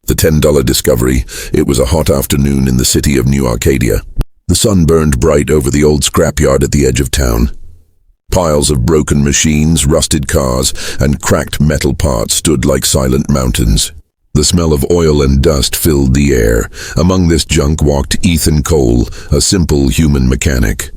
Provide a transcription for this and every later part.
The $10 discovery. It was a hot afternoon in the city of New Arcadia. The sun burned bright over the old scrapyard at the edge of town. Piles of broken machines, rusted cars, and cracked metal parts stood like silent mountains. The smell of oil and dust filled the air. Among this junk walked Ethan Cole, a simple human mechanic.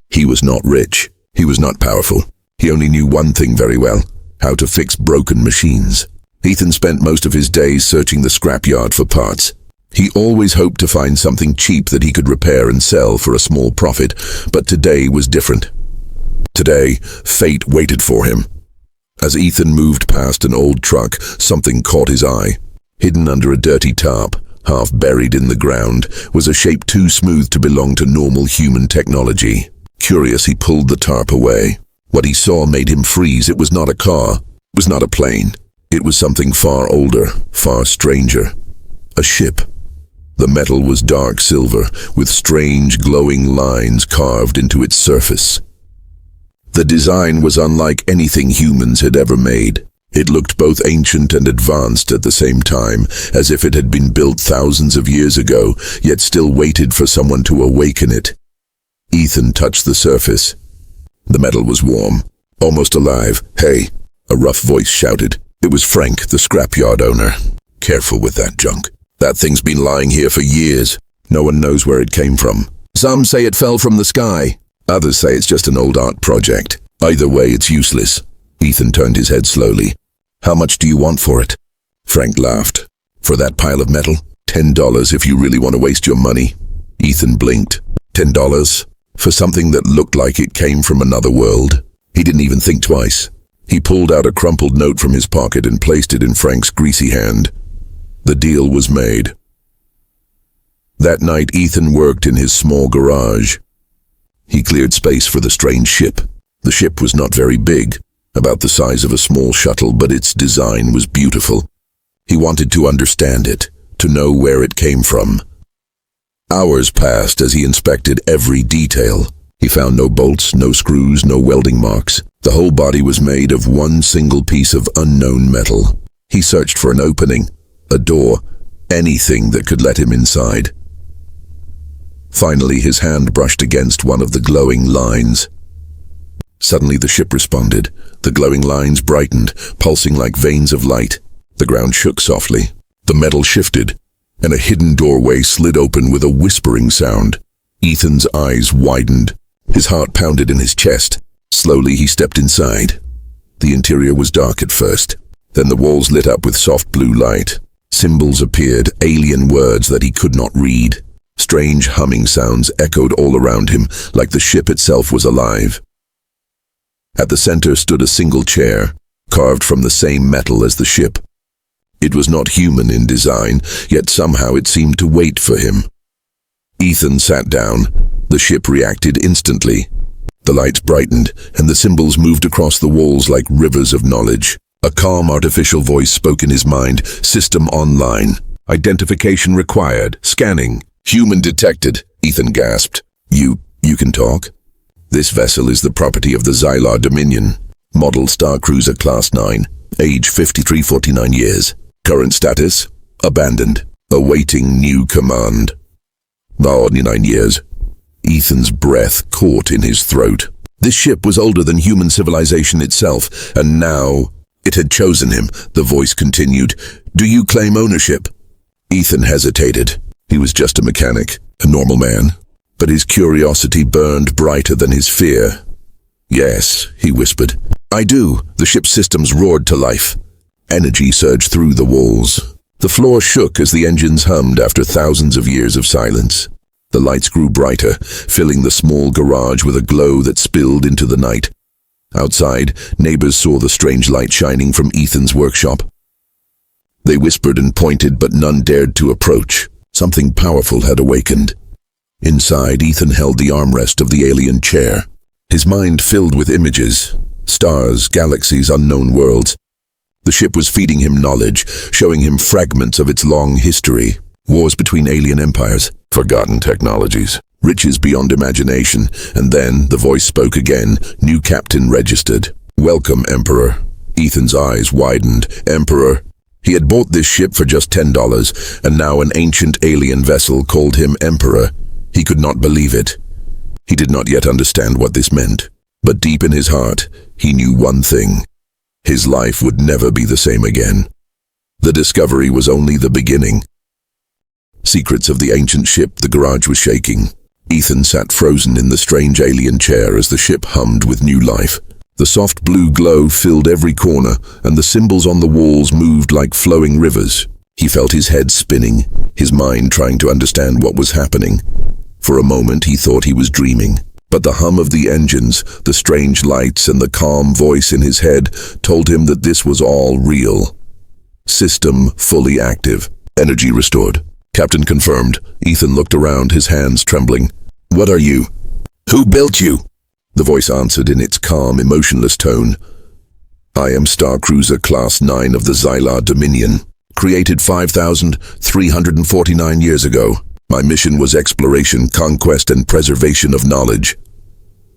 He was not rich. He was not powerful. He only knew one thing very well: how to fix broken machines. Ethan spent most of his days searching the scrapyard for parts. He always hoped to find something cheap that he could repair and sell for a small profit, but today was different. Today, fate waited for him. As Ethan moved past an old truck, something caught his eye. Hidden under a dirty tarp, half buried in the ground, was a shape too smooth to belong to normal human technology. Curious, he pulled the tarp away. What he saw made him freeze. It was not a car. It was not a plane. It was something far older, far stranger. A ship. The metal was dark silver, with strange glowing lines carved into its surface. The design was unlike anything humans had ever made. It looked both ancient and advanced at the same time, as if it had been built thousands of years ago, yet still waited for someone to awaken it. Ethan touched the surface. The metal was warm, almost alive. "Hey," a rough voice shouted. It was Frank, the scrapyard owner. "Careful with that junk. That thing's been lying here for years. No one knows where it came from. Some say it fell from the sky. Others say it's just an old art project. Either way, it's useless." Ethan turned his head slowly. "How much do you want for it?" Frank laughed. "For that pile of metal? $10 if you really want to waste your money." Ethan blinked. $10? For something that looked like it came from another world? He didn't even think twice. He pulled out a crumpled note from his pocket and placed it in Frank's greasy hand. The deal was made. That night, Ethan worked in his small garage. He cleared space for the strange ship. The ship was not very big, about the size of a small shuttle, but its design was beautiful. He wanted to understand it, to know where it came from. Hours passed as he inspected every detail. He found no bolts, no screws, no welding marks. The whole body was made of one single piece of unknown metal. He searched for an opening, a door, anything that could let him inside. Finally, his hand brushed against one of the glowing lines. Suddenly the ship responded. The glowing lines brightened, pulsing like veins of light. The ground shook softly. The metal shifted, and a hidden doorway slid open with a whispering sound. Ethan's eyes widened. His heart pounded in his chest. Slowly he stepped inside. The interior was dark at first. Then the walls lit up with soft blue light. Symbols appeared, alien words that he could not read. Strange humming sounds echoed all around him, like the ship itself was alive. At the center stood a single chair, carved from the same metal as the ship. It was not human in design, yet somehow it seemed to wait for him. Ethan sat down. The ship reacted instantly. The lights brightened, and the symbols moved across the walls like rivers of knowledge. A calm artificial voice spoke in his mind. "System online. Identification required. Scanning. Human detected." Ethan gasped. You can talk?" "This vessel is the property of the Xylar Dominion. Model Star Cruiser Class 9. Age 5349 years. Current status? Abandoned. Awaiting new command." "Only 9 years." Ethan's breath caught in his throat. This ship was older than human civilization itself, and now it had chosen him. The voice continued. "Do you claim ownership?" Ethan hesitated. He was just a mechanic, a normal man, but his curiosity burned brighter than his fear. "Yes," he whispered. "I do." The ship's systems roared to life. Energy surged through the walls. The floor shook as the engines hummed after thousands of years of silence. The lights grew brighter, filling the small garage with a glow that spilled into the night. Outside, neighbors saw the strange light shining from Ethan's workshop. They whispered and pointed, but none dared to approach. Something powerful had awakened. Inside, Ethan held the armrest of the alien chair. His mind filled with images, stars, galaxies, unknown worlds. The ship was feeding him knowledge, showing him fragments of its long history. Wars between alien empires, forgotten technologies, riches beyond imagination. And then the voice spoke again. New captain registered. "Welcome, Emperor." Ethan's eyes widened. "Emperor?" He had bought this ship for just $10, and now an ancient alien vessel called him Emperor. He could not believe it. He did not yet understand what this meant, but deep in his heart, he knew one thing. His life would never be the same again. The discovery was only the beginning. Secrets of the ancient ship. The garage was shaking. Ethan sat frozen in the strange alien chair as the ship hummed with new life. The soft blue glow filled every corner, and the symbols on the walls moved like flowing rivers. He felt his head spinning, his mind trying to understand what was happening. For a moment he thought he was dreaming, but the hum of the engines, the strange lights, and the calm voice in his head told him that this was all real. System fully active. Energy restored. Captain confirmed. Ethan looked around, his hands trembling. "What are you? Who built you?" The voice answered in its calm, emotionless tone. "I am Star Cruiser Class 9 of the Xylar Dominion, created 5,349 years ago. My mission was exploration, conquest, and preservation of knowledge."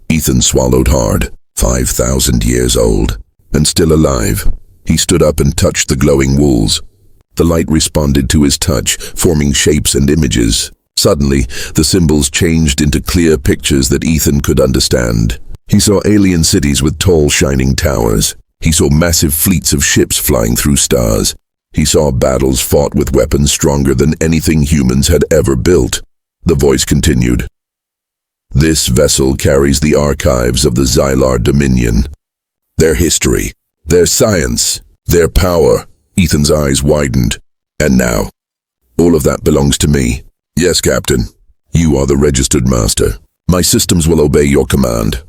Ethan swallowed hard. 5,000 years old, and still alive. He stood up and touched the glowing walls. The light responded to his touch, forming shapes and images. Suddenly, the symbols changed into clear pictures that Ethan could understand. He saw alien cities with tall, shining towers. He saw massive fleets of ships flying through stars. He saw battles fought with weapons stronger than anything humans had ever built. The voice continued. "This vessel carries the archives of the Xylar Dominion. Their history, their science, their power." Ethan's eyes widened. "And now, all of that belongs to me." "Yes, Captain. You are the registered master. My systems will obey your command."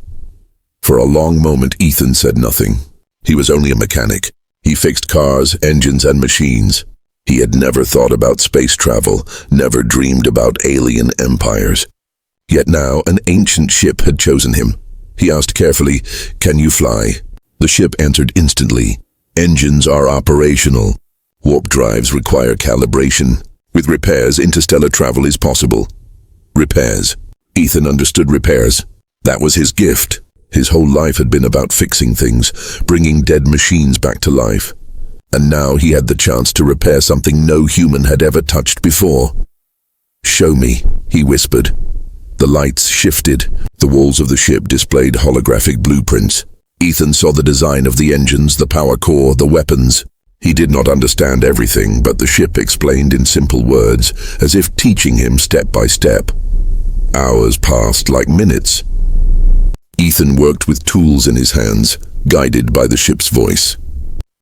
For a long moment, Ethan said nothing. He was only a mechanic. He fixed cars, engines, and machines. He had never thought about space travel, never dreamed about alien empires. Yet now, an ancient ship had chosen him. He asked carefully, "Can you fly?" The ship answered instantly. "Engines are operational. Warp drives require calibration. With repairs, interstellar travel is possible." Repairs. Ethan understood repairs. That was his gift. His whole life had been about fixing things, bringing dead machines back to life. And now he had the chance to repair something no human had ever touched before. "Show me," he whispered. The lights shifted. The walls of the ship displayed holographic blueprints. Ethan saw the design of the engines, the power core, the weapons. He did not understand everything, but the ship explained in simple words, as if teaching him step by step. Hours passed like minutes. Ethan worked with tools in his hands, guided by the ship's voice.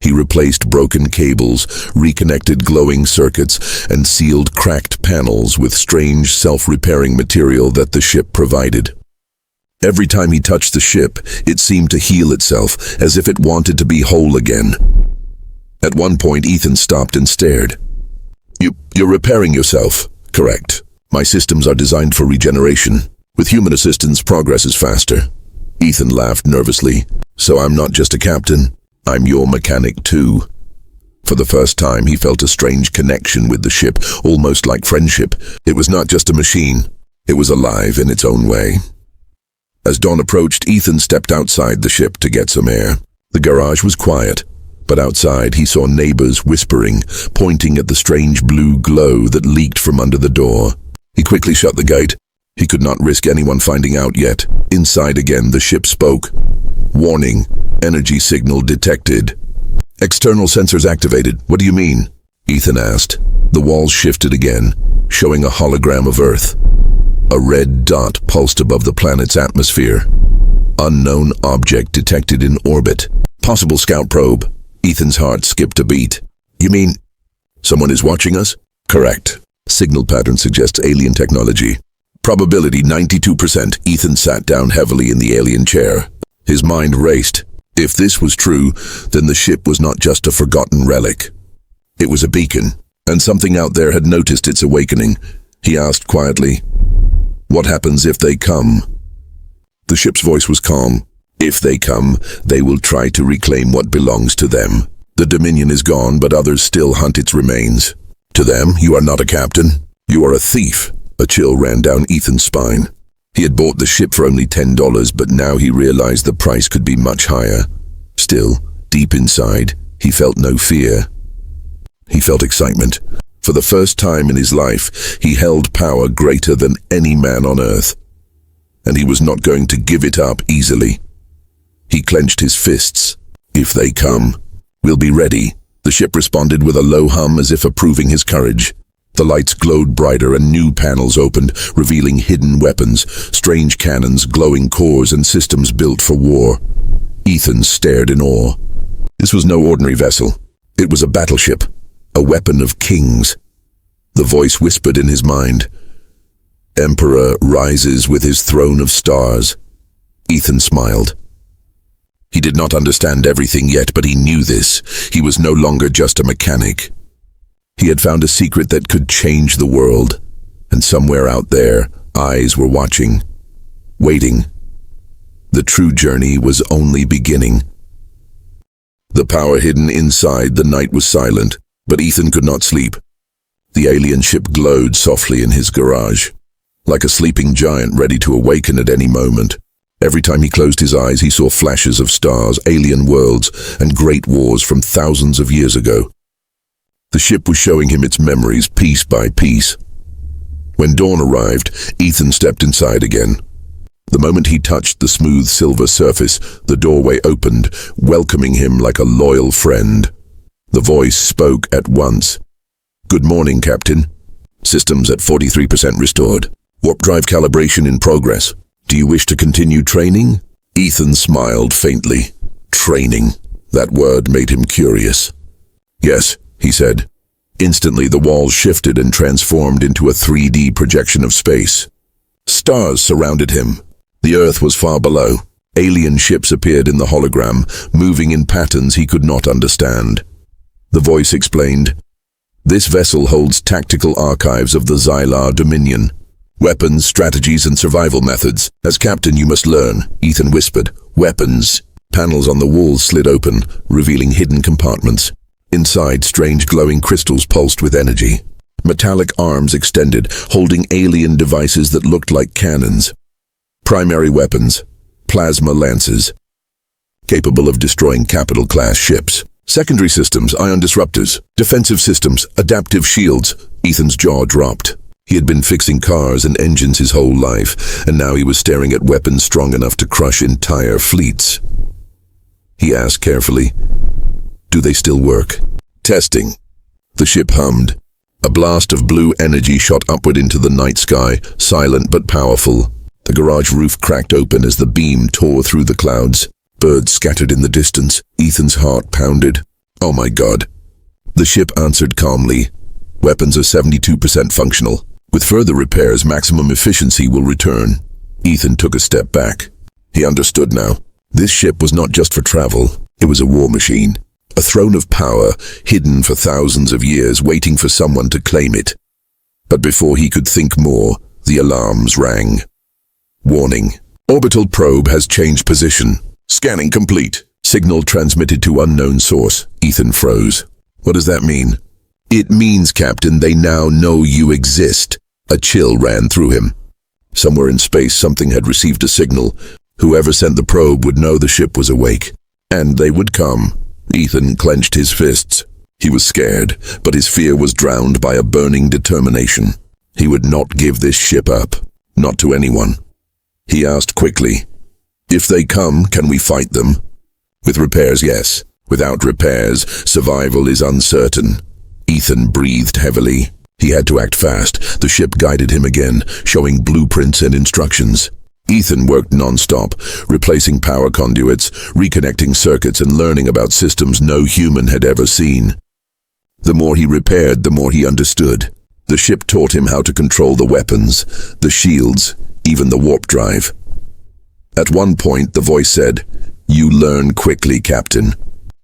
He replaced broken cables, reconnected glowing circuits, and sealed cracked panels with strange self-repairing material that the ship provided. Every time he touched the ship, it seemed to heal itself, as if it wanted to be whole again. At one point, Ethan stopped and stared. You're repairing yourself, correct? My systems are designed for regeneration. With human assistance, progress is faster." Ethan laughed nervously. "So I'm not just a captain. I'm your mechanic too." For the first time, he felt a strange connection with the ship, almost like friendship. It was not just a machine. It was alive in its own way. As dawn approached, Ethan stepped outside the ship to get some air. The garage was quiet, but outside he saw neighbors whispering, pointing at the strange blue glow that leaked from under the door. He quickly shut the gate. He could not risk anyone finding out yet. Inside again, the ship spoke. "Warning, energy signal detected." "External sensors activated. What do you mean?" Ethan asked. The walls shifted again, showing a hologram of Earth. A red dot pulsed above the planet's atmosphere. Unknown object detected in orbit. Possible scout probe. Ethan's heart skipped a beat. "You mean someone is watching us?" "Correct. Signal pattern suggests alien technology. Probability 92%. Ethan sat down heavily in the alien chair. His mind raced. If this was true, then the ship was not just a forgotten relic. It was a beacon, and something out there had noticed its awakening. He asked quietly, "What happens if they come?" The ship's voice was calm. "If they come, they will try to reclaim what belongs to them. The Dominion is gone, but others still hunt its remains. To them, you are not a captain. You are a thief." A chill ran down Ethan's spine. He had bought the ship for only $10, but now he realized the price could be much higher. Still, deep inside, he felt no fear. He felt excitement. For the first time in his life, he held power greater than any man on Earth. And he was not going to give it up easily. He clenched his fists. If they come, we'll be ready. The ship responded with a low hum as if approving his courage. The lights glowed brighter and new panels opened, revealing hidden weapons, strange cannons, glowing cores, and systems built for war. Ethan stared in awe. This was no ordinary vessel. It was a battleship, a weapon of kings. The voice whispered in his mind. Emperor rises with his throne of stars. Ethan smiled. He did not understand everything yet, but he knew this. He was no longer just a mechanic. He had found a secret that could change the world, and somewhere out there, eyes were watching, waiting. The true journey was only beginning. The power hidden inside, the night was silent, but Ethan could not sleep. The alien ship glowed softly in his garage, like a sleeping giant ready to awaken at any moment. Every time he closed his eyes, he saw flashes of stars, alien worlds, and great wars from thousands of years ago. The ship was showing him its memories piece by piece. When dawn arrived, Ethan stepped inside again. The moment he touched the smooth silver surface, the doorway opened, welcoming him like a loyal friend. The voice spoke at once. Good morning, Captain. Systems at 43% restored. Warp drive calibration in progress. Do you wish to continue training? Ethan smiled faintly. Training. That word made him curious. Yes, he said. Instantly the walls shifted and transformed into a 3D projection of space. Stars surrounded him. The Earth was far below. Alien ships appeared in the hologram, moving in patterns he could not understand. The voice explained, This vessel holds tactical archives of the Xylar Dominion. Weapons, strategies, and survival methods. As captain, you must learn, Ethan whispered. Weapons. Panels on the walls slid open, revealing hidden compartments. Inside, strange glowing crystals pulsed with energy. Metallic arms extended, holding alien devices that looked like cannons. Primary weapons. Plasma lances. Capable of destroying capital-class ships. Secondary systems, ion disruptors. Defensive systems, adaptive shields. Ethan's jaw dropped. He had been fixing cars and engines his whole life, and now he was staring at weapons strong enough to crush entire fleets. He asked carefully, Do they still work? Testing. The ship hummed. A blast of blue energy shot upward into the night sky, silent but powerful. The garage roof cracked open as the beam tore through the clouds. Birds scattered in the distance. Ethan's heart pounded. Oh my God. The ship answered calmly. Weapons are 72% functional. With further repairs, maximum efficiency will return. Ethan took a step back. He understood now. This ship was not just for travel. It was a war machine. A throne of power, hidden for thousands of years, waiting for someone to claim it. But before he could think more, the alarms rang. Warning. Orbital probe has changed position. Scanning complete. Signal transmitted to unknown source. Ethan froze. What does that mean? It means, Captain, they now know you exist. A chill ran through him. Somewhere in space, something had received a signal. Whoever sent the probe would know the ship was awake. And they would come. Ethan clenched his fists. He was scared, but his fear was drowned by a burning determination. He would not give this ship up. Not to anyone. He asked quickly, If they come, can we fight them? With repairs, yes. Without repairs, survival is uncertain. Ethan breathed heavily. He had to act fast. The ship guided him again, showing blueprints and instructions. Ethan worked non-stop, replacing power conduits, reconnecting circuits, and learning about systems no human had ever seen. The more he repaired, the more he understood. The ship taught him how to control the weapons, the shields, even the warp drive. At one point, the voice said, You learn quickly, Captain.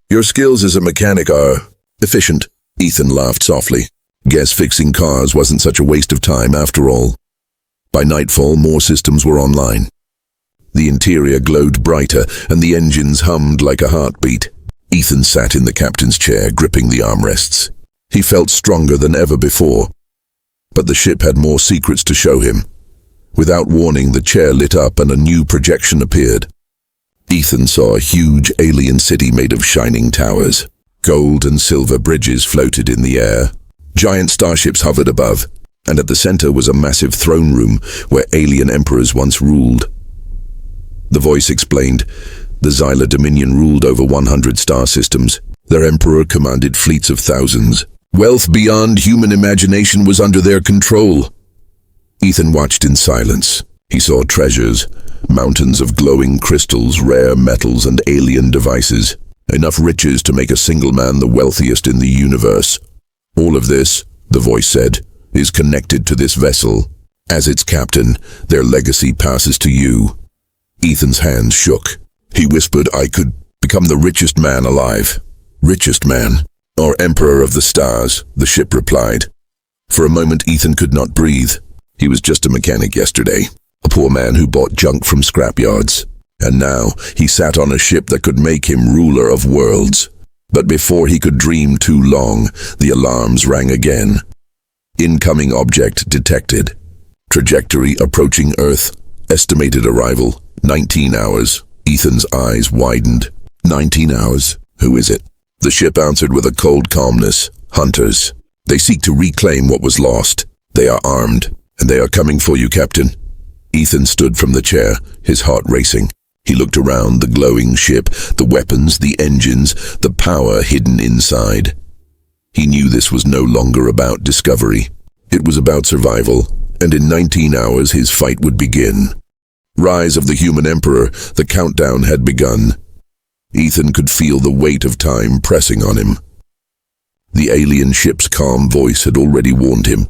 Your skills as a mechanic are efficient. Ethan laughed softly. Guess fixing cars wasn't such a waste of time after all. By nightfall, more systems were online. The interior glowed brighter, and the engines hummed like a heartbeat. Ethan sat in the captain's chair, gripping the armrests. He felt stronger than ever before. But the ship had more secrets to show him. Without warning, the chair lit up and a new projection appeared. Ethan saw a huge alien city made of shining towers. Gold and silver bridges floated in the air. Giant starships hovered above, and at the center was a massive throne room where alien emperors once ruled. The voice explained, the Xyla Dominion ruled over 100 star systems. Their emperor commanded fleets of thousands. Wealth beyond human imagination was under their control. Ethan watched in silence. He saw treasures, mountains of glowing crystals, rare metals, and alien devices. Enough riches to make a single man the wealthiest in the universe. All of this, the voice said, is connected to this vessel. As its captain, their legacy passes to you. Ethan's hands shook. He whispered, I could become the richest man alive. Richest man, or emperor of the stars, the ship replied. For a moment, Ethan could not breathe. He was just a mechanic yesterday, a poor man who bought junk from scrapyards. And now, he sat on a ship that could make him ruler of worlds. But before he could dream too long, the alarms rang again. Incoming object detected. Trajectory approaching Earth. Estimated arrival, 19 hours. Ethan's eyes widened. 19 hours. Who is it? The ship answered with a cold calmness. Hunters. They seek to reclaim what was lost. They are armed, and they are coming for you, Captain. Ethan stood from the chair, his heart racing. He looked around the glowing ship, the weapons, the engines, the power hidden inside. He knew this was no longer about discovery. It was about survival, and in 19 hours his fight would begin. Rise of the human emperor, the countdown had begun. Ethan could feel the weight of time pressing on him. The alien ship's calm voice had already warned him.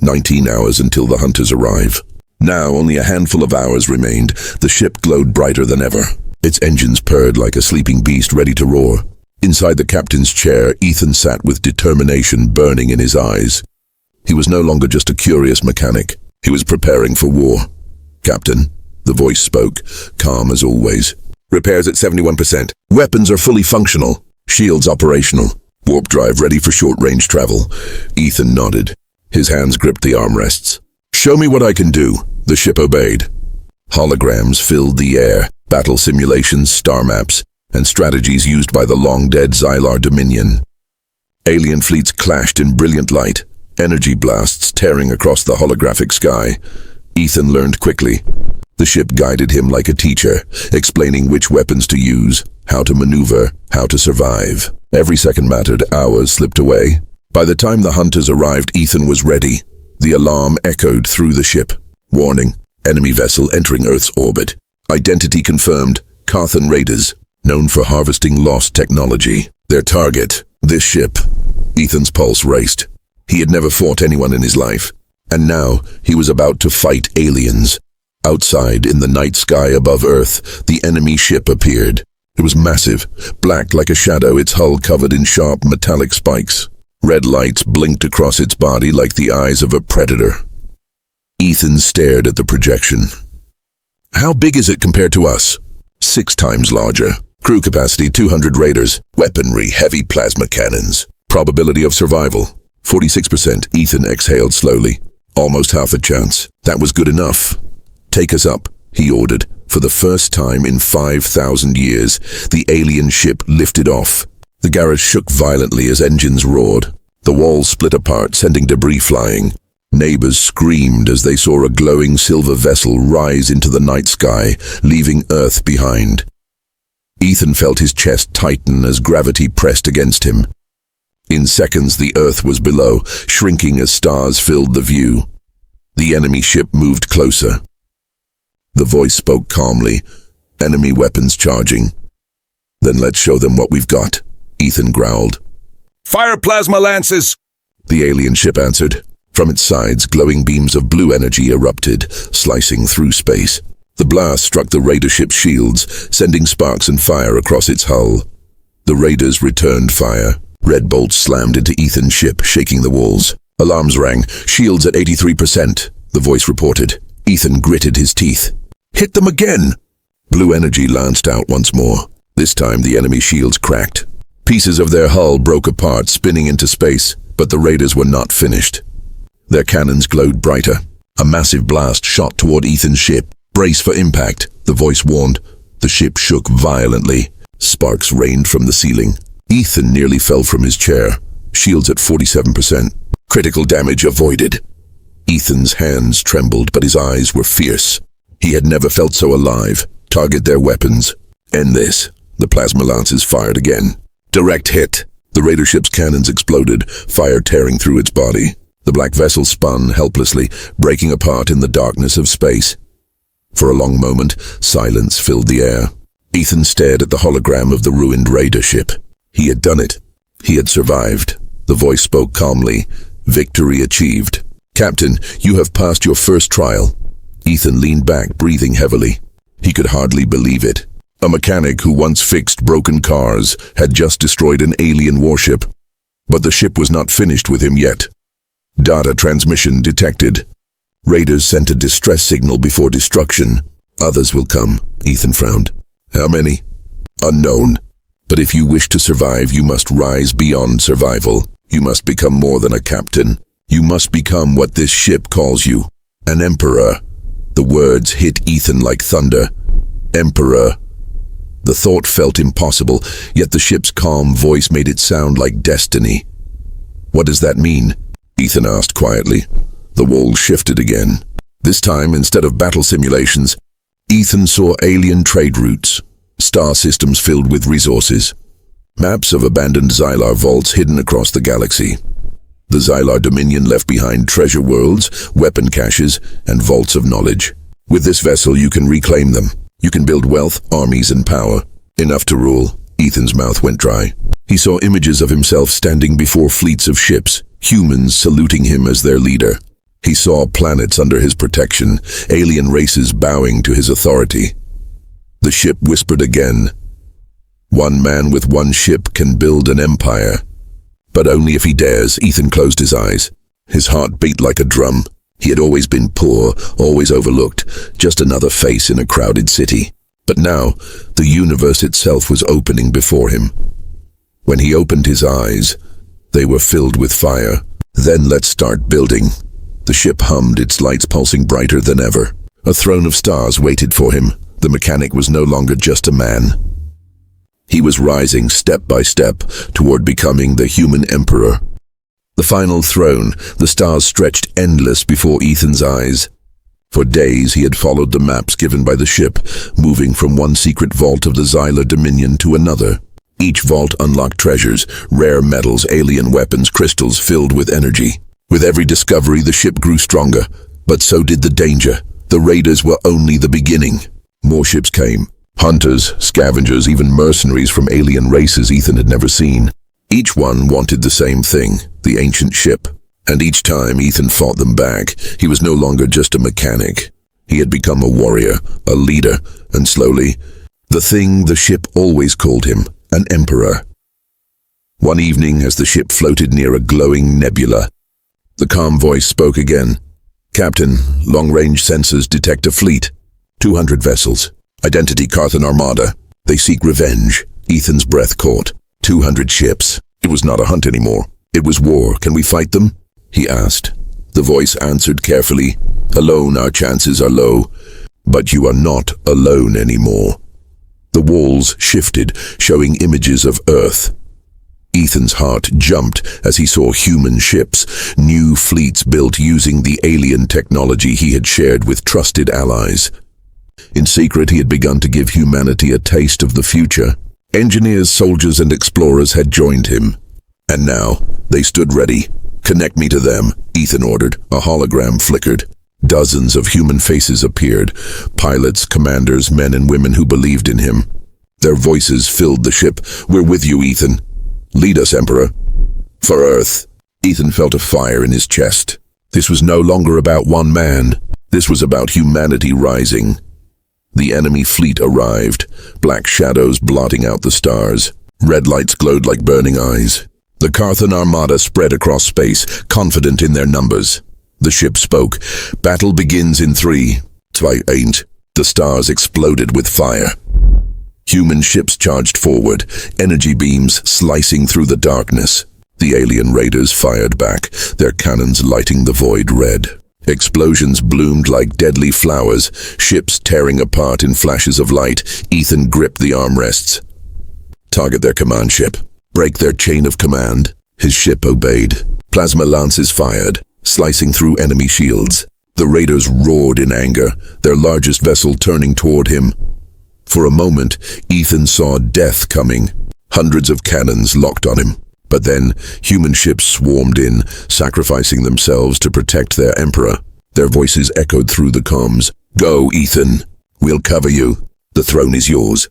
19 hours until the hunters arrive. Now only a handful of hours remained. The ship glowed brighter than ever. Its engines purred like a sleeping beast ready to roar. Inside the captain's chair, Ethan sat with determination burning in his eyes. He was no longer just a curious mechanic. He was preparing for war. Captain, the voice spoke, calm as always. Repairs at 71%. Weapons are fully functional. Shields operational. Warp drive ready for short-range travel. Ethan nodded. His hands gripped the armrests. Show me what I can do. The ship obeyed. Holograms filled the air, battle simulations, star maps, and strategies used by the long-dead Xyla Dominion. Alien fleets clashed in brilliant light, energy blasts tearing across the holographic sky. Ethan learned quickly. The ship guided him like a teacher, explaining which weapons to use, how to maneuver, how to survive. Every second mattered, hours slipped away. By the time the hunters arrived, Ethan was ready. The alarm echoed through the ship. Warning, enemy vessel entering Earth's orbit. Identity confirmed, Carthan Raiders, known for harvesting lost technology. Their target, this ship. Ethan's pulse raced. He had never fought anyone in his life. And now, he was about to fight aliens. Outside, in the night sky above Earth, the enemy ship appeared. It was massive, black like a shadow, its hull covered in sharp metallic spikes. Red lights blinked across its body like the eyes of a predator. Ethan stared at the projection. How big is it compared to us? 6 times larger. Crew capacity 200 raiders. Weaponry heavy plasma cannons. Probability of survival 46%. Ethan exhaled slowly. Almost half a chance. That was good enough. Take us up, he ordered. For the first time in 5,000 years, the alien ship lifted off. The garage shook violently as engines roared. The walls split apart, sending debris flying. Neighbors screamed as they saw a glowing silver vessel rise into the night sky, leaving Earth behind. Ethan felt his chest tighten as gravity pressed against him. In seconds, the Earth was below, shrinking as stars filled the view. The enemy ship moved closer. The voice spoke calmly. Enemy weapons charging. Then let's show them what we've got, Ethan growled. Fire plasma lances! The alien ship answered. From its sides, glowing beams of blue energy erupted, slicing through space. The blast struck the raider ship's shields, sending sparks and fire across its hull. The raiders returned fire. Red bolts slammed into Ethan's ship, shaking the walls. Alarms rang. Shields at 83%, the voice reported. Ethan gritted his teeth. Hit them again! Blue energy lanced out once more. This time the enemy shields cracked. Pieces of their hull broke apart, spinning into space, but the raiders were not finished. Their cannons glowed brighter. A massive blast shot toward Ethan's ship. Brace for impact, the voice warned. The ship shook violently. Sparks rained from the ceiling. Ethan nearly fell from his chair. Shields at 47%. Critical damage avoided. Ethan's hands trembled, but his eyes were fierce. He had never felt so alive. Target their weapons. End this. The plasma lances fired again. Direct hit. The raider ship's cannons exploded, fire tearing through its body. The black vessel spun helplessly, breaking apart in the darkness of space. For a long moment, silence filled the air. Ethan stared at the hologram of the ruined raider ship. He had done it. He had survived. The voice spoke calmly. Victory achieved. Captain, you have passed your first trial. Ethan leaned back, breathing heavily. He could hardly believe it. A mechanic who once fixed broken cars had just destroyed an alien warship. But the ship was not finished with him yet. Data transmission detected. Raiders sent a distress signal before destruction. Others will come, Ethan frowned. How many? Unknown. But if you wish to survive, you must rise beyond survival. You must become more than a captain. You must become what this ship calls you. An emperor. The words hit Ethan like thunder. Emperor. The thought felt impossible, yet the ship's calm voice made it sound like destiny. What does that mean? Ethan asked quietly. The walls shifted again. This time, instead of battle simulations, Ethan saw alien trade routes, star systems filled with resources, maps of abandoned Xylar vaults hidden across the galaxy. The Xylar Dominion left behind treasure worlds, weapon caches, and vaults of knowledge. With this vessel, you can reclaim them. You can build wealth, armies, and power. Enough to rule. Ethan's mouth went dry. He saw images of himself standing before fleets of ships, humans saluting him as their leader. He saw planets under his protection, alien races bowing to his authority. The ship whispered again. One man with one ship can build an empire. But only if he dares. Ethan closed his eyes. His heart beat like a drum. He had always been poor, always overlooked, just another face in a crowded city. But now, the universe itself was opening before him. When he opened his eyes, they were filled with fire. Then let's start building. The ship hummed, its lights pulsing brighter than ever. A throne of stars waited for him. The mechanic was no longer just a man. He was rising step by step toward becoming the human emperor. The final throne, the stars stretched endless before Ethan's eyes. For days he had followed the maps given by the ship, moving from one secret vault of the Xylar Dominion to another. Each vault unlocked treasures, rare metals, alien weapons, crystals filled with energy. With every discovery, the ship grew stronger, but so did the danger. The raiders were only the beginning. More ships came. Hunters, scavengers, even mercenaries from alien races Ethan had never seen. Each one wanted the same thing, the ancient ship. And each time Ethan fought them back, he was no longer just a mechanic. He had become a warrior, a leader, and slowly, the thing the ship always called him, an emperor. One evening, as the ship floated near a glowing nebula, the calm voice spoke again. Captain, long-range sensors detect a fleet. 200 vessels. Identity Carthan Armada. They seek revenge. Ethan's breath caught. 200 ships. It was not a hunt anymore. It was war. Can we fight them? He asked. The voice answered carefully. Alone our chances are low, but you are not alone anymore. The walls shifted, showing images of Earth. Ethan's heart jumped as he saw human ships, new fleets built using the alien technology he had shared with trusted allies. In secret, he had begun to give humanity a taste of the future. Engineers, soldiers, and explorers had joined him. And now, they stood ready. Connect me to them, Ethan ordered. A hologram flickered. Dozens of human faces appeared. Pilots, commanders, men and women who believed in him. Their voices filled the ship. We're with you, Ethan. Lead us, Emperor. For Earth. Ethan felt a fire in his chest. This was no longer about one man. This was about humanity rising. The enemy fleet arrived, black shadows blotting out the stars. Red lights glowed like burning eyes. The Carthan Armada spread across space, confident in their numbers. The ship spoke. Battle begins in 3, 2, 1. The stars exploded with fire. Human ships charged forward, energy beams slicing through the darkness. The alien raiders fired back, their cannons lighting the void red. Explosions bloomed like deadly flowers, ships tearing apart in flashes of light. Ethan gripped the armrests. Target their command ship. Break their chain of command. His ship obeyed. Plasma lances fired, slicing through enemy shields. The raiders roared in anger, their largest vessel turning toward him. For a moment, Ethan saw death coming. Hundreds of cannons locked on him. But then, human ships swarmed in, sacrificing themselves to protect their emperor. Their voices echoed through the comms. "Go, Ethan. We'll cover you. The throne is yours."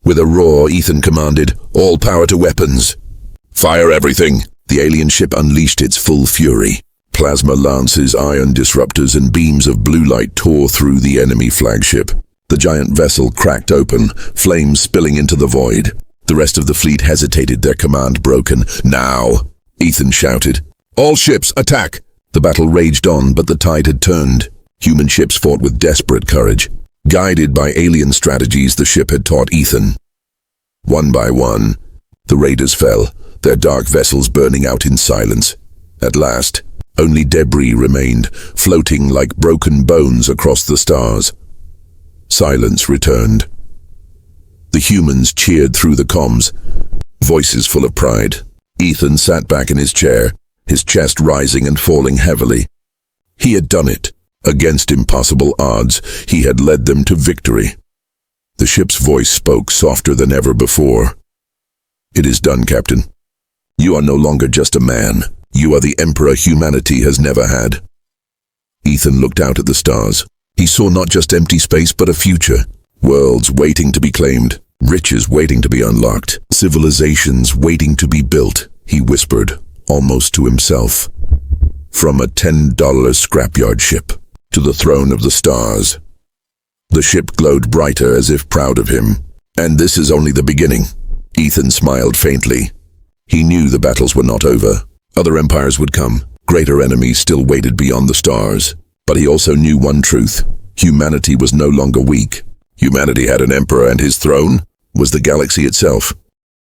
With a roar, Ethan commanded, "All power to weapons. Fire everything." The alien ship unleashed its full fury. Plasma lances, ion disruptors, and beams of blue light tore through the enemy flagship. The giant vessel cracked open, flames spilling into the void. The rest of the fleet hesitated, their command broken. "Now!" Ethan shouted. "All ships, attack!" The battle raged on, but the tide had turned. Human ships fought with desperate courage. Guided by alien strategies the ship had taught Ethan. One by one, the raiders fell, their dark vessels burning out in silence. At last, only debris remained, floating like broken bones across the stars. Silence returned. The humans cheered through the comms, voices full of pride. Ethan sat back in his chair, his chest rising and falling heavily. He had done it. Against impossible odds, he had led them to victory. The ship's voice spoke softer than ever before. "It is done, Captain. You are no longer just a man. You are the emperor humanity has never had." Ethan looked out at the stars. He saw not just empty space, but a future. Worlds waiting to be claimed, riches waiting to be unlocked, civilizations waiting to be built. He whispered, almost to himself. From a $10 scrapyard ship to the throne of the stars. The ship glowed brighter as if proud of him. "And this is only the beginning." Ethan smiled faintly. He knew the battles were not over. Other empires would come. Greater enemies still waited beyond the stars. But he also knew one truth. Humanity was no longer weak. Humanity had an emperor, and his throne was the galaxy itself.